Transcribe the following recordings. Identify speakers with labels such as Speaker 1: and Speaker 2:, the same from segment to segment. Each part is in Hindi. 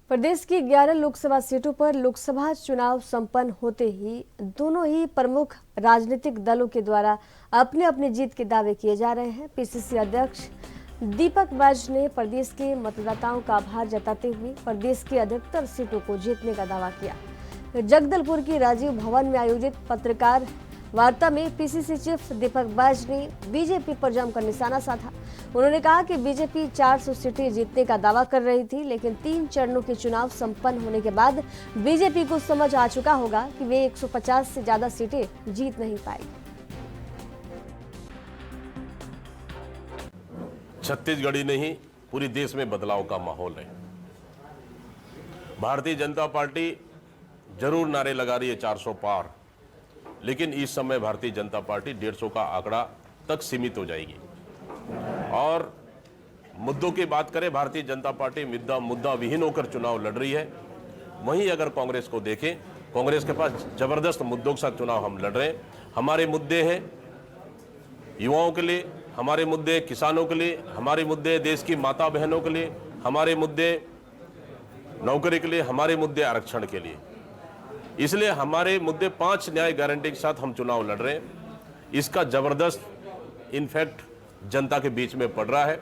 Speaker 1: प्रदेश की 11 लोकसभा सीटों पर लोकसभा चुनाव संपन्न होते ही दोनों ही प्रमुख राजनीतिक दलों के द्वारा अपने अपने जीत के दावे किए जा रहे हैं। पीसीसी अध्यक्ष दीपक बैज ने प्रदेश के मतदाताओं का आभार जताते हुए प्रदेश की अधिकतर सीटों को जीतने का दावा किया। जगदलपुर की राजीव भवन में आयोजित पत्रकार वार्ता में पीसीसी चीफ दीपक बैज ने बीजेपी पर जमकर निशाना साधा। उन्होंने कहा कि बीजेपी 400 सीटें जीतने का दावा कर रही थी, लेकिन 3 चरणों के चुनाव संपन्न होने के बाद बीजेपी को समझ आ चुका होगा कि वे 150 से ज्यादा सीटें जीत नहीं पाएगी।
Speaker 2: छत्तीसगढ़ ही नहीं, पूरी देश में बदलाव का माहौल है। भारतीय जनता पार्टी जरूर नारे लगा रही है 400 पार, लेकिन इस समय भारतीय जनता पार्टी 150 का आंकड़ा तक सीमित हो जाएगी। और मुद्दों की बात करें, भारतीय जनता पार्टी मुद्दा विहीन होकर चुनाव लड़ रही है। वहीं अगर कांग्रेस को देखें, कांग्रेस के पास जबरदस्त मुद्दों के साथ चुनाव हम लड़ रहे हैं। हमारे मुद्दे हैं युवाओं के लिए, हमारे मुद्दे किसानों के लिए, हमारे मुद्दे देश की माता बहनों के लिए, हमारे मुद्दे नौकरी के लिए, हमारे मुद्दे आरक्षण के लिए। इसलिए हमारे मुद्दे 5 न्याय गारंटी के साथ हम चुनाव लड़ रहे हैं। इसका जबरदस्त इनफैक्ट जनता के बीच में पड़ रहा है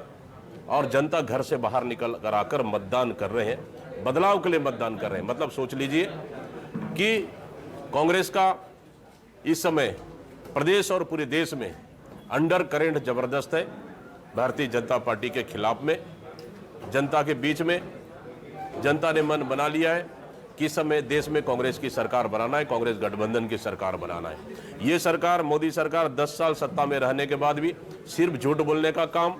Speaker 2: और जनता घर से बाहर निकल कर आकर मतदान कर रहे हैं, बदलाव के लिए मतदान कर रहे हैं। मतलब सोच लीजिए कि कांग्रेस का इस समय प्रदेश और पूरे देश में अंडर करेंट जबरदस्त है। भारतीय जनता पार्टी के खिलाफ में जनता के बीच में जनता ने मन बना लिया है कि इस समय देश में कांग्रेस की सरकार बनाना है, कांग्रेस गठबंधन की सरकार बनाना है। ये सरकार, मोदी सरकार 10 साल सत्ता में रहने के बाद भी सिर्फ झूठ बोलने का काम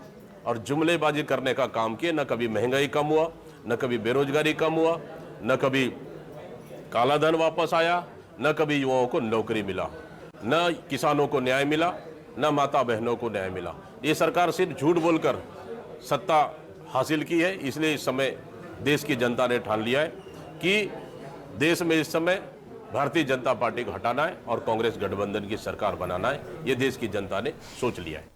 Speaker 2: और जुमलेबाजी करने का काम किए। न कभी महंगाई कम हुआ, न कभी बेरोजगारी कम हुआ, न कभी काला धन वापस आया, न कभी युवाओं को नौकरी मिला, न किसानों को न्याय मिला, न माता बहनों को न्याय मिला। ये सरकार सिर्फ झूठ बोलकर सत्ता हासिल की है। इसलिए इस समय देश की जनता ने ठान लिया है कि देश में इस समय भारतीय जनता पार्टी को हटाना है और कांग्रेस गठबंधन की सरकार बनाना है। ये देश की जनता ने सोच लिया है।